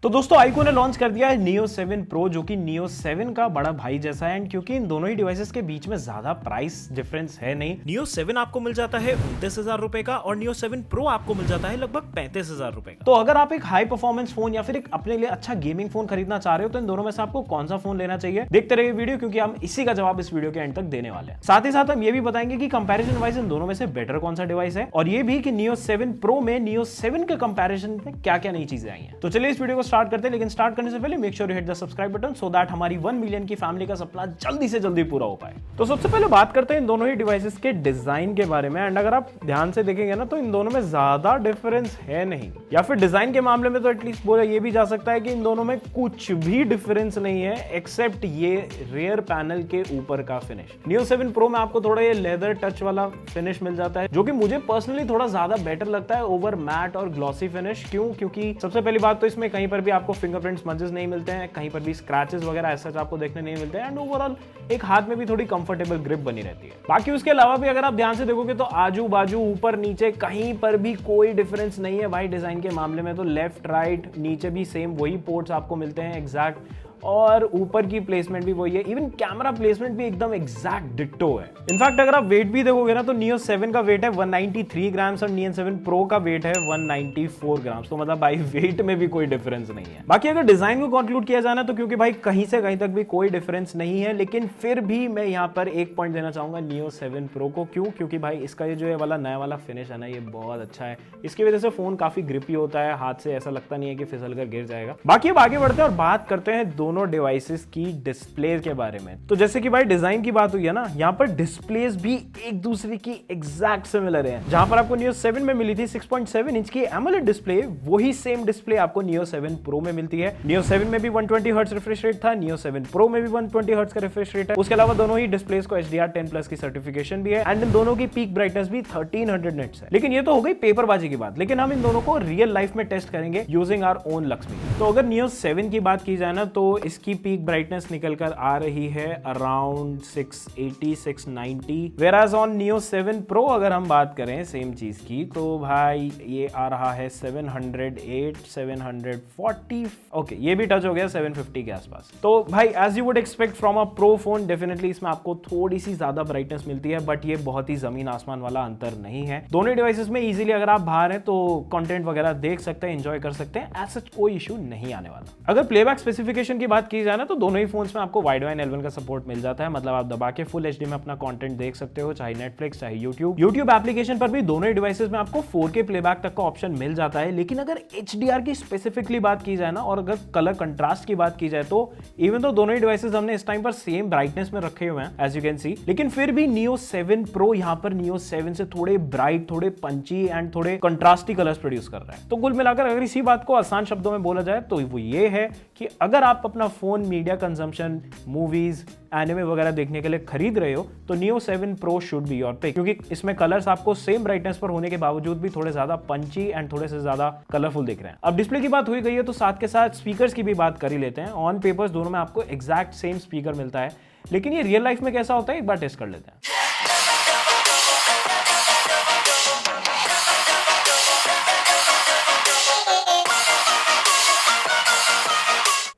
तो दोस्तों iQOO ने लॉन्च कर दिया है Neo 7 Pro जो कि Neo 7 का बड़ा भाई जैसा है। एंड क्योंकि इन दोनों ही डिवाइसेस के बीच में ज्यादा प्राइस डिफरेंस है नहीं, Neo 7 आपको मिल जाता है 29,000 रुपए का और Neo 7 Pro आपको मिल जाता है लगभग 35,000 रुपए का। तो अगर आप एक हाई परफॉर्मेंस फोन या फिर एक अपने लिए अच्छा गेमिंग फोन खरीदना चाह रहे हो तो इन दोनों में से आपको कौन सा फोन लेना चाहिए, देखते रहिए वीडियो, क्योंकि हम इसी का जवाब इस वीडियो के एंड तक देने वाले हैं। साथ ही साथ हम ये भी बताएंगे कि कंपैरिजन वाइज इन दोनों में से बेटर कौन सा डिवाइस है, और ये भी कि Neo 7 Pro में Neo 7 के कंपैरिजन में क्या क्या नई चीजें आई हैं। तो चलिए इस वीडियो को स्टार्ट करते हैं, लेकिन स्टार्ट करने से पहले make sure you hit the subscribe button so that हमारी 1 मिलियन की फैमिली का सपना जल्दी से जल्दी पूरा हो पाए। तो सबसे पहले बात करते हैं इन दोनों ही डिवाइसेस के डिजाइन के बारे में। एंड अगर आप ध्यान से देखेंगे ना तो इन दोनों में ज्यादा डिफरेंस है नहीं, या फिर डिजाइन के मामले में तो एटलीस्ट बोला ये भी जा सकता है कि इन दोनों में कुछ भी डिफरेंस नहीं है एक्सेप्ट ये रेयर पैनल के ऊपर का फिनिश। Neo 7 Pro में आपको थोड़ा ये लेदर टच वाला फिनिश मिल जाता है जो कि मुझे पर्सनली थोड़ा ज्यादा बेटर लगता है ओवर मैट और ग्लॉसी फिनिश। क्यों? क्योंकि सबसे पहली बात तो इसमें कहीं पर भी आपको फिंगरप्रिंट स्मजेस नहीं मिलते हैं, कहीं पर भी स्क्रैचेस वगैरह ऐसा आपको देखने नहीं मिलते हैं, एंड ओवरऑल एक हाथ में भी थोड़ी कंफर्टेबल ग्रिप बनी रहती है। बाकी उसके अलावा भी अगर आप ध्यान से देखोगे तो आजू बाजू ऊपर नीचे कहीं पर भी कोई डिफरेंस नहीं है भाई डिजाइन के मामले में। तो लेफ्ट राइट नीचे भी सेम वही पोर्ट्स आपको मिलते हैं एग्जैक्ट, और ऊपर की प्लेसमेंट भी वही है, इवन कैमरा प्लेसमेंट भी एकदम एग्जैक्ट डिट्टो है। इनफैक्ट अगर आप वेट भी देखोगे ना तो Neo 7 का वेट है 193 ग्राम्स और Neo 7 Pro का वेट है 194 ग्राम्स। तो मतलब भाई वेट में भी कोई डिफरेंस नहीं है। बाकी अगर डिजाइन को कंक्लूड किया जाना तो क्योंकि भाई कहीं से कहीं तक भी कोई डिफरेंस नहीं है, लेकिन फिर भी मैं यहाँ पर एक पॉइंट देना चाहूंगा Neo 7 Pro को। क्यों? क्योंकि भाई इसका ये जो है वाला नया वाला फिनिश है ना, ये बहुत अच्छा है। इसकी वजह से फोन काफी ग्रिपी होता है, हाथ से ऐसा लगता नहीं है कि फिसल कर गिर जाएगा। बाकी अब आगे बढ़ते हैं और बात करते हैं दोनों डिवाइसेस की डिस्प्ले के बारे में। तो जैसे कि भाई डिजाइन की बात हुई है ना, यहाँ पर डिस्प्लेस भी एक दूसरे की एग्जैक्ट सिमिलर है। जहां पर आपको Neo 7 में मिली थी 6.7 इंच की एमोलेड डिस्प्ले, वही सेम डिस्प्ले आपको Neo 7 Pro में मिलती है। Neo 7 में भी 120 हर्ट्ज रिफ्रेश रेट था, Neo 7 Pro में भी 120 हर्ट्ज का रिफ्रेश रेट है। उसके अलावा दोनों ही डिस्प्लेस को HDR10+ की सर्टिफिकेशन भी है, एंड इन दोनों की पीक ब्राइटनेस भी 1300 निट्स है। लेकिन ये तो हो गई पेपरबाजी की बात, लेकिन हम इन दोनों को रियल लाइफ में टेस्ट करेंगे यूजिंग आवर ओन लक्ष्मी। तो अगर Neo 7 की बात की जाए ना तो इसकी पीक ब्राइटनेस निकल कर आ रही है अराउंड 680 690, वेराज ऑन Neo 7 Pro अगर हम बात करें सेम चीज की तो भाई ये आ रहा है 708 740। ओके, ये भी टच हो गया 750 के आसपास। तो भाई as you would expect from a pro phone, definitely इसमें आपको थोड़ी सी ज्यादा ब्राइटनेस मिलती है, बट ये बहुत ही जमीन आसमान वाला अंतर नहीं है। दोनों डिवाइसेस में इजीली अगर आप बाहर हैं तो कंटेंट वगैरह देख सकते हैं, एंजॉय कर सकते हैं, एज सच कोई इशू नहीं आने वाला। अगर प्लेबैक स्पेसिफिकेशन की बात की जाए ना तो दोनों ही फोन्स में आपको वाइड L1 का सपोर्ट मिल जाता है। मतलब आप दबा के फुल HD में अपना कंटेंट देख सकते हो, चाहे नेटफ्लिक्स चाहे यूट्यूब एप्लीकेशन पर भी दोनों ही डिवाइसेस में आपको 4K प्लेबैक तक का ऑप्शन मिल जाता है। लेकिन अगर HDR की स्पेसिफिकली बात की जाए ना और अगर कलर कंट्रास्ट की बात की जाए तो इवन तो दोनों ही डिवाइसेस हमने इस टाइम पर सेम ब्राइटनेस में रखे हुए हैं एज यू कैन सी, लेकिन फिर भी Neo 7 Pro यहाँ पर Neo 7 से थोड़े ब्राइट, थोड़े पंची एंड थोड़े कंट्रास्टी कलर्स प्रोड्यूस कर रहा है। तो कुल मिलाकर अगर इसी बात को आसान शब्दों में बोला जाए तो वो ये है कि अगर आप अपना phone media consumption, movies, anime वगैरह देखने के लिए खरीद रहे हो तो Neo 7 Pro should be your pick, क्योंकि इसमें कलर्स आपको सेम ब्राइटनेस पर होने के बावजूद भी थोड़े ज्यादा पंची एंड थोड़े से ज्यादा कलरफुल दिख रहे हैं। अब डिस्प्ले की बात हुई गई है तो साथ के साथ स्पीकर्स की भी बात कर ही लेते हैं। ऑन पेपर्स दोनों में आपको एग्जैक्ट सेम स्पीकर मिलता है, लेकिन ये रियल लाइफ में कैसा होता है एक बार टेस्ट कर लेते हैं।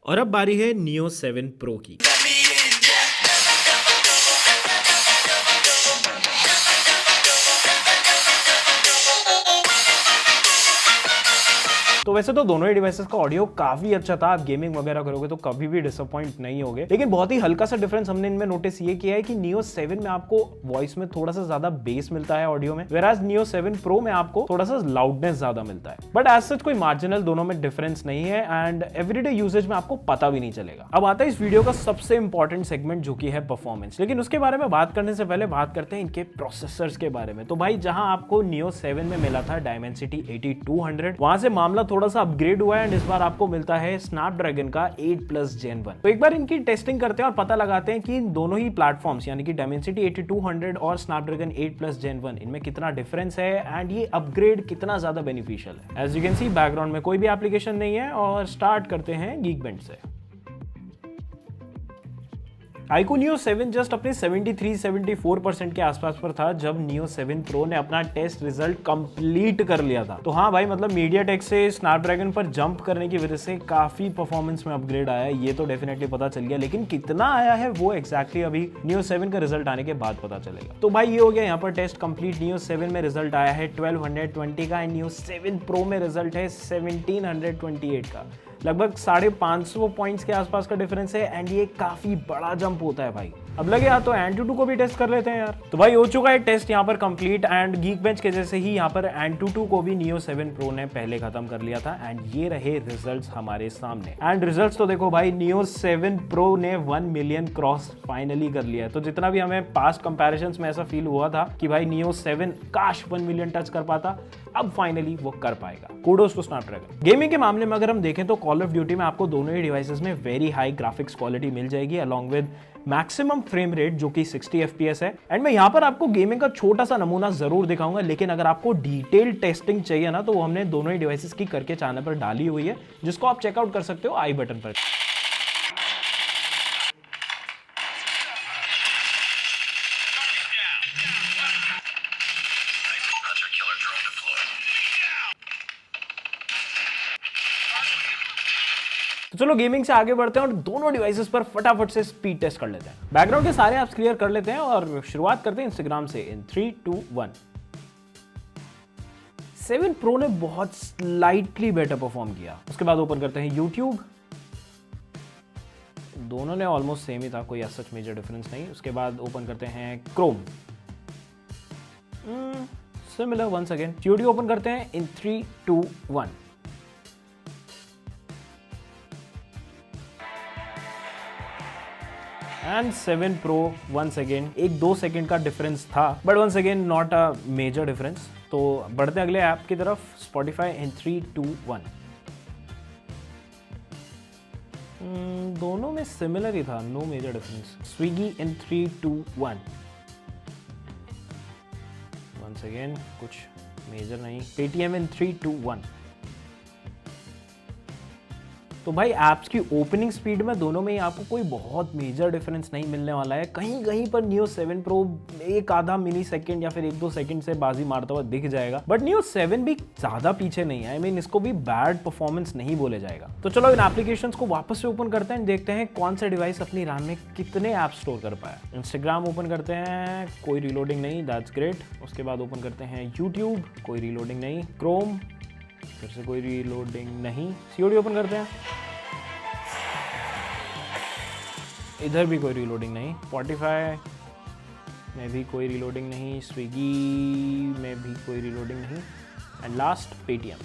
और अब बारी है Neo 7 Pro की। तो वैसे तो दोनों ही डिवाइसेस का ऑडियो काफी अच्छा था, आप गेमिंग वगैरह करोगे तो कभी भी डिसअपॉइंट नहीं होगे। लेकिन बहुत ही हल्का सा डिफरेंस हमने इनमें नोटिस ये किया है कि Neo 7 में आपको वॉइस में थोड़ा सा ज्यादा बेस मिलता है ऑडियो में, वेराज Neo 7 Pro में आपको थोड़ा सा लाउडनेस ज्यादा मिलता है। बट एज सच कोई मार्जिनल दोनों में डिफरेंस नहीं है एंड एवरीडे यूजेज में आपको पता भी नहीं चलेगा। अब आता है इस वीडियो का सबसे इंपॉर्टेंट सेगमेंट जो कि है परफॉर्मेंस, लेकिन उसके बारे में बात करने से पहले बात करते हैं इनके प्रोसेसर्स के बारे में। तो भाई जहां आपको Neo 7 में मिला था Dimensity 8200, वहां से मामला थोड़ा सा अपग्रेड हुआ है एंड इस बार आपको मिलता है स्नैपड्रैगन का 8+ Gen 1। तो एक बार इनकी टेस्टिंग करते हैं और पता लगाते हैं कि इन दोनों ही प्लेटफॉर्म्स यानी कि Dimensity 8200 और स्नैपड्रैगन 8+ Gen 1 इनमें कितना डिफरेंस है एंड ये अपग्रेड कितना ज्यादा बेनिफिशियल है। As you can see background में कोई भी एप्लीकेशन नहीं है और स्टार्ट करते हैं Geekbench से। iQOO Neo 7 जस्ट अपने 73-74% के आसपास पर था जब Neo 7 Pro ने अपना टेस्ट रिजल्ट कंप्लीट कर लिया था। तो हाँ भाई, मतलब MediaTek से स्नैपड्रैगन पर जंप करने की वजह से काफी परफॉर्मेंस में अपग्रेड आया है, ये तो डेफिनेटली पता चल गया, लेकिन कितना आया है वो एग्जैक्टली अभी Neo 7 का रिजल्ट आने के बाद पता चलेगा। तो भाई ये हो गया यहाँ पर टेस्ट कंप्लीट। Neo 7 में रिजल्ट आया है 1220 का एंड Neo 7 Pro में रिजल्ट है 1728 का। लगभग 550 पॉइंट्स के आसपास का डिफरेंस है एंड ये काफी बड़ा जंप होता है भाई। अब लगे यार तो AnTuTu को भी टेस्ट कर लेते हैं यार। तो भाई हो चुका है टेस्ट यहाँ पर कंप्लीट एंड Geekbench के जैसे ही यहाँ पर AnTuTu को भी Neo 7 Pro ने पहले खत्म कर लिया था एंड ये रहे रिजल्ट्स हमारे सामने। एंड रिजल्ट्स तो देखो भाई, Neo 7 Pro ने 1 मिलियन क्रॉस फाइनली कर लिया है। तो जितना भी हमें पास्ट कंपैरिजंस में ऐसा फील हुआ था कि भाई Neo 7 काश 1 मिलियन टच कर पाता, अब फाइनली वो कर पाएगा। Kudos to Snapdragon. गेमिंग के मामले में अगर हम देखें तो कॉल ऑफ ड्यूटी में आपको दोनों ही डिवाइसेस में वेरी हाई ग्राफिक्स क्वालिटी मिल जाएगी along with maximum frame rate जो कि 60 FPS है। एंड मैं यहाँ पर आपको गेमिंग का छोटा सा नमूना जरूर दिखाऊंगा, लेकिन अगर आपको डिटेल टेस्टिंग चाहिए ना तो वो हमने दोनों ही डिवाइसेस की करके चैनल पर डाली हुई है, जिसको आप चेकआउट कर सकते हो आई बटन पर। तो चलो गेमिंग से आगे बढ़ते हैं और दोनों डिवाइसेस पर फटाफट से स्पीड टेस्ट कर लेते हैं। बैकग्राउंड के सारे ऐप्स क्लियर कर लेते हैं और शुरुआत करते हैं इंस्टाग्राम से इन 3, 2, 1। 7 Pro ने बहुत स्लाइटली बेटर परफॉर्म किया। उसके बाद ओपन करते हैं YouTube। दोनों ने ऑलमोस्ट सेम ही था, कोई ऐसा मेजर डिफरेंस नहीं। उसके बाद ओपन करते हैं Chrome, similar once again. Studio open करते हैं in 3, 2, 1। And 7 Pro once again 1-2 second का डिफरेंस था, but once again not a major difference. तो बढ़ते हैं अगले ऐप की तरफ, Spotify इन 3, 2, 1। दोनों में सिमिलर ही था, नो मेजर डिफरेंस। Swiggy इन 3, 2, 1। वंस अगेन कुछ मेजर नहीं। Paytm इन 3, 2, 1। तो भाई ऐप्स की ओपनिंग स्पीड में दोनों में ही आपको कोई बहुत मेजर डिफरेंस नहीं मिलने वाला है। कहीं कहीं पर Neo 7 Pro एक आधा मिली सेकेंड या फिर 1-2 सेकेंड से बाजी मारता हुआ दिख जाएगा, बट Neo 7 भी ज्यादा पीछे नहीं है। I mean, इसको भी बैड परफॉर्मेंस नहीं बोले जाएगा। तो चलो इन एप्लीकेशंस को वापस से ओपन करते हैं, देखते हैं कौन सा डिवाइस अपनी रैम में कितने ऐप स्टोर कर पाया। इंस्टाग्राम ओपन करते हैं, कोई रिलोडिंग नहीं, दैट्स ग्रेट। उसके बाद ओपन करते हैं यूट्यूब, कोई रिलोडिंग नहीं। क्रोम, फिर से कोई रिलोडिंग नहीं। सीओडी ओपन करते हैं, इधर भी कोई रिलोडिंग नहीं। स्पॉटिफाई में भी कोई रिलोडिंग नहीं। स्विगी में भी कोई रिलोडिंग नहीं। एंड लास्ट पेटीएम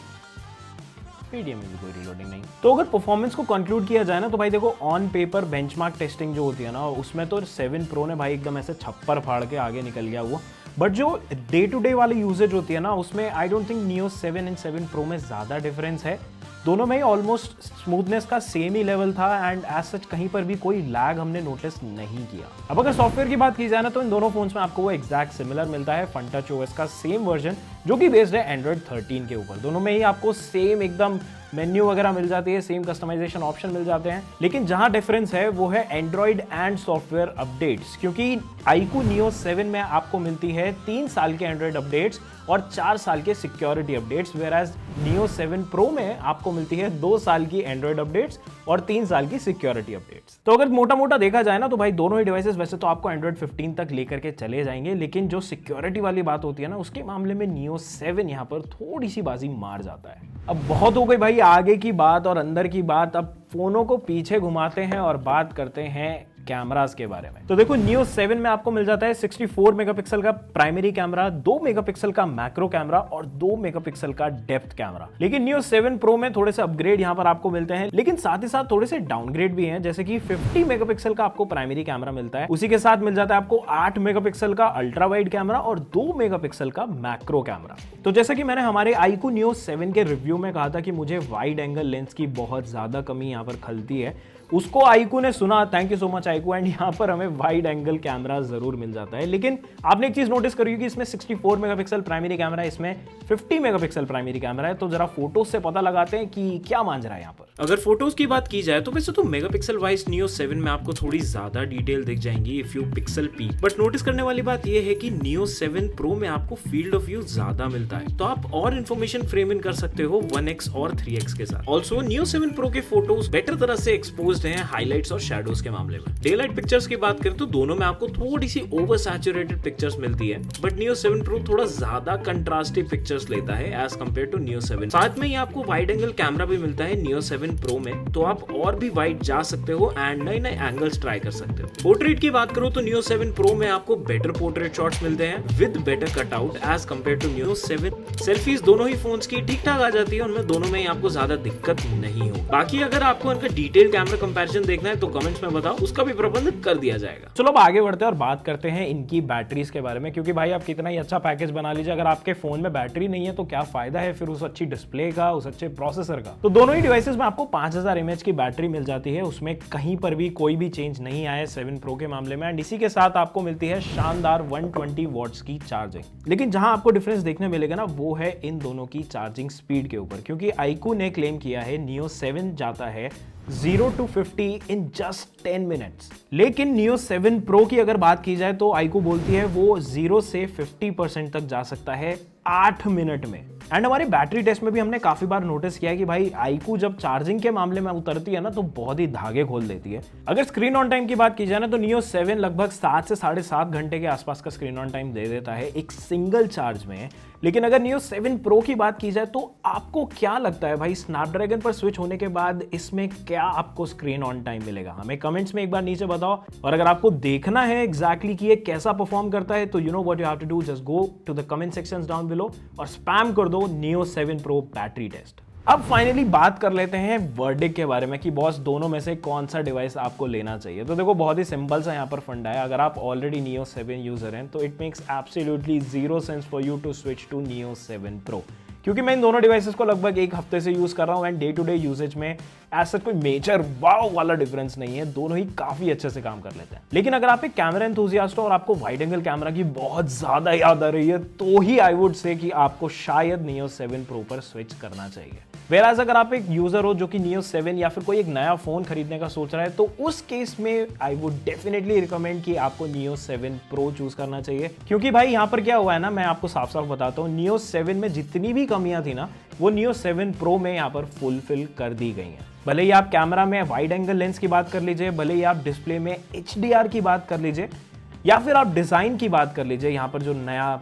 में भी कोई रिलोडिंग नहीं। तो अगर परफॉर्मेंस को कंक्लूड किया जाए ना तो भाई देखो, ऑन पेपर बेंचमार्क टेस्टिंग जो होती है ना, उसमें तो 7 Pro ने भाई एकदम ऐसे छप्पर फाड़ के आगे निकल गया वो। बट जो डे टू डे वाली यूजेज होती है ना, उसमें I don't think Neo 7 and 7 Pro में ज़्यादा डिफरेंस है। दोनों में ही ऑलमोस्ट स्मूथनेस का सेम ही लेवल था एंड एज सच कहीं पर भी कोई लैग हमने नोटिस नहीं किया। अब अगर सॉफ्टवेयर की बात की जाए ना तो इन दोनों फोन्स में आपको वो एग्जैक्ट सिमिलर मिलता है, FunTouch OS का सेम वर्जन जो कि बेस्ड है Android 13 के ऊपर। दोनों में ही आपको सेम एकदम मेन्यू वगैरह मिल जाती है, सेम कस्टमाइजेशन ऑप्शन मिल जाते हैं। लेकिन जहां डिफरेंस है वो है एंड्रॉइड एंड सॉफ्टवेयर अपडेट्स, क्योंकि iQOO Neo 7 में आपको मिलती है 3 साल के एंड्रॉइड अपडेट्स और 4 साल के security updates, whereas Neo 7 Pro में आपको मिलती है 2 साल की एंड्रॉइड अपडेट्स और 3 साल की सिक्योरिटी अपडेट्स। तो अगर मोटा मोटा देखा जाए ना तो भाई दोनों ही डिवाइसेस वैसे तो आपको एंड्रॉइड 15 तक लेकर के चले जाएंगे, लेकिन जो सिक्योरिटी वाली बात होती है ना, उसके मामले में Neo 7 यहाँ पर थोड़ी सी बाजी मार जाता है। अब बहुत हो गई भाई आगे की बात और अंदर की बात, अब फोनों को पीछे घुमाते हैं और बात करते हैं कैमरास के बारे में। तो देखो Neo 7 में आपको मिल जाता है 64 मेगापिक्सल का प्राइमरी कैमरा, 2 मेगापिक्सल का मैक्रो कैमरा और 2 मेगापिक्सल का डेप्थ कैमरा। लेकिन Neo 7 Pro में थोड़े से अपग्रेड यहाँ पर आपको मिलते हैं, लेकिन साथ ही साथ थोड़े से डाउनग्रेड भी हैं, जैसे कि 50 मेगापिक्सल का आपको प्राइमरी कैमरा मिलता है, उसी के साथ मिल जाता है आपको 8 मेगापिक्सल का अल्ट्रा वाइड कैमरा और 2 मेगापिक्सल का मैक्रो कैमरा। तो जैसा कि मैंने हमारे iQOO Neo 7 के रिव्यू में कहा था कि मुझे वाइड एंगल लेंस की बहुत ज्यादा कमी यहाँ पर खलती है, उसको iQOO ने सुना, thank you so much iQOO, and यहाँ पर हमें वाइड एंगल कैमरा जरूर मिल जाता है। लेकिन आपने एक चीज नोटिस करी कि इसमें 64 मेगापिक्सल प्राइमरी कैमरा है, इसमें 50 मेगापिक्सल प्राइमरी कैमरा है। तो जरा फोटोज से पता लगाते हैं कि क्या मांझ रहा है यहाँ पर। अगर फोटोज की बात की जाए तो वैसे तो मेगापिक्सल वाइज Neo 7 में आपको थोड़ी ज्यादा डिटेल दिख जाएंगी if you pixel peak, but notice करने वाली बात यह है कि Neo 7 Pro में आपको फील्ड ऑफ व्यू ज्यादा मिलता है, तो आप और इन्फॉर्मेशन फ्रेम इन कर सकते हो 1x और 3x के साथ। ऑल्सो Neo 7 Pro के फोटोज बेटर तरह से एक्सपोज्ड हैं हाइलाइट्स और शैडोज के मामले में। डे लाइट पिक्चर्स की बात करें तो दोनों में आपको थोड़ी सी ओवर सैचुरेटेड पिक्चर्स मिलती है, बट Neo 7 Pro थोड़ा ज्यादा कंट्रास्टिव पिक्चर्स लेता है एज कम्पेयर टू Neo 7। साथ में ही आपको वाइड एंगल कैमरा भी मिलता है Neo 7 Pro में, तो आप और भी वाइड जा सकते हो एंड नए नए एंगल्स ट्राई कर सकते हो। पोर्ट्रेट की बात करो तो Neo 7 Pro में आपको बेटर पोर्ट्रेट शॉट्स मिलते हैं with better cutout as compare to Neo 7। Selfies दोनों ही फोन्स की ठीक ठाक आ जाती है, उनमें दोनों में ही आपको ज्यादा दिक्कत नहीं हो। बाकी अगर आपको उनका डिटेल कैमरा कंपैरिजन देखना है तो कमेंट्स में बताओ, उसका भी प्रबंध कर दिया जाएगा। चलो अब आगे बढ़ते हैं और बात करते हैं इनकी बैटरीज के बारे में, क्योंकि भाई आप कितना ही अच्छा पैकेज बना लीजिए, अगर आपके फोन में बैटरी नहीं है तो क्या फायदा है फिर उस अच्छी डिस्प्ले का, उस अच्छे प्रोसेसर का। तो दोनों ही डिवाइसेस में आपको 5000 mAh की बैटरी मिल जाती है, उसमें कहीं पर भी कोई भी चेंज नहीं आया 7 Pro के मामले में, एंड इसी के साथ आपको मिलती है शानदार 120 वॉट्स की चार्जिंग। लेकिन जहां आपको डिफरेंस देखने मिलेगा ना वो है इन दोनों की चार्जिंग स्पीड के ऊपर, क्योंकि iQOO ने क्लेम किया है Neo 7 जाता है 0 to 50 in just 10 minutes, लेकिन Neo 7 Pro की अगर बात की जाए तो iQOO बोलती है वो 0 से 50% तक जा सकता है 8 मिनट में। एंड हमारी बैटरी टेस्ट में भी हमने काफी बार नोटिस किया है कि भाई iQOO जब चार्जिंग के मामले में उतरती है ना तो बहुत ही धागे खोल देती है। अगर स्क्रीन ऑन टाइम की बात की जाए ना तो Neo 7 लगभग 7 से 7.5 घंटे के आसपास का स्क्रीन ऑन टाइम दे देता है एक सिंगल चार्ज में। लेकिन अगर Neo 7 Pro की बात की जाए तो आपको क्या लगता है भाई, स्नैपड्रैगन पर स्विच होने के बाद इसमें क्या आपको स्क्रीन ऑन टाइम मिलेगा? हमें कमेंट्स में एक बार नीचे बताओ। और अगर आपको देखना है एग्जैक्टली कि ये कैसा परफॉर्म करता है तो you know what you have to do, just go to the comment sections down below और स्पैम कर दो Neo 7 Pro बैटरी टेस्ट। अब फाइनली बात कर लेते हैं वर्डिक्ट के बारे में कि बॉस दोनों में से कौन सा डिवाइस आपको लेना चाहिए। तो देखो बहुत ही सिंपल सा यहाँ पर फंडा है, अगर आप ऑलरेडी Neo 7 यूजर हैं तो it makes absolutely zero sense for you to switch to Neo 7 Pro, क्योंकि मैं इन दोनों डिवाइसेस को लगभग एक हफ्ते से यूज कर रहा हूं and day to day usage में ऐसा कोई मेजर वाव वाला डिफरेंस नहीं है, दोनों ही काफी अच्छे से काम कर लेते हैं। लेकिन अगर आप एक कैमरा एंथुसियास्ट हो और आपको वाइड एंगल कैमरा की बहुत ज्यादा याद आ रही है तो ही आई वुड से कि आपको शायद Neo 7 Pro पर स्विच करना चाहिए। वेराज अगर आप एक यूजर हो जो कि Neo 7 या फिर कोई एक नया फोन खरीदने का सोच रहा है तो उस केस में आई वुड डेफिनेटली रिकमेंड कि आपको Neo 7 Pro चूज करना चाहिए, क्योंकि भाई यहाँ पर क्या हुआ है ना, मैं आपको साफ साफ बताता हूँ, Neo 7 में जितनी भी कमियां थी ना वो Neo 7 Pro में यहाँ पर फुलफिल कर दी गई हैं। भले ही आप कैमरा में वाइड एंगल लेंस की बात कर लीजिए, भले ही आप डिस्प्ले में HDR की बात कर लीजिए, या फिर आप डिजाइन की बात कर लीजिए, यहाँ पर जो नया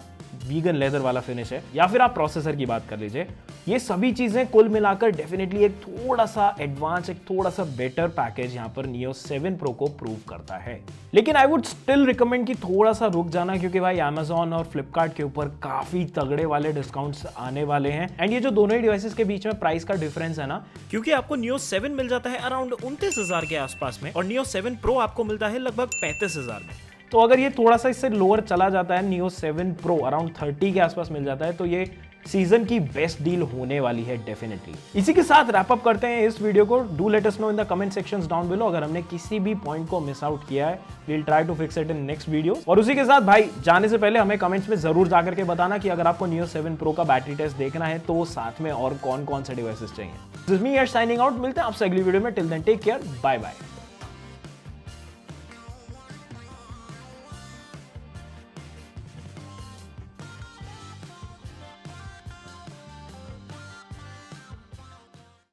वीगन लेदर वाला फिनिश है, या फिर आप प्रोसेसर की बात कर लीजिए, ये सभी चीजें कुल मिलाकर डेफिनेटली एक थोड़ा सा एडवांस, एक थोड़ा सा बेटर पैकेज यहाँ पर Neo 7 Pro को प्रूव करता है। लेकिन आई वुड स्टिल रिकमेंड कि थोड़ा सा रुक जाना, क्योंकि भाई Amazon और Flipkart के ऊपर काफी तगड़े वाले डिस्काउंट्स आने वाले हैं। एंड ये जो दोनों ही डिवाइसेस के बीच में प्राइस का डिफरेंस है ना, क्योंकि आपको Neo 7 मिल जाता है अराउंड 29,000 के आसपास में और Neo 7 Pro आपको मिलता है लगभग 35,000 में। तो अगर ये थोड़ा सा इससे लोअर चला जाता है, Neo 7 Pro अराउंड 30 के आसपास मिल जाता है, तो ये सीजन की बेस्ट डील होने वाली है डेफिनेटली। इसी के साथ रैप अप करते हैं इस वीडियो को। Do let us know in the comment sections down below अगर हमने किसी भी पॉइंट को मिस आउट किया है, we will try to fix it in next video. और उसी के साथ भाई जाने से पहले हमें कमेंट्स में जरूर जाकर के बताना कि अगर आपको Neo 7 Pro का बैटरी टेस्ट देखना है तो साथ में और कौन कौन से डिवाइसेस चाहिए। दिस मी साइनिंग आउट, मिलते हैं आपसे अगली वीडियो में। Till then take care, bye bye.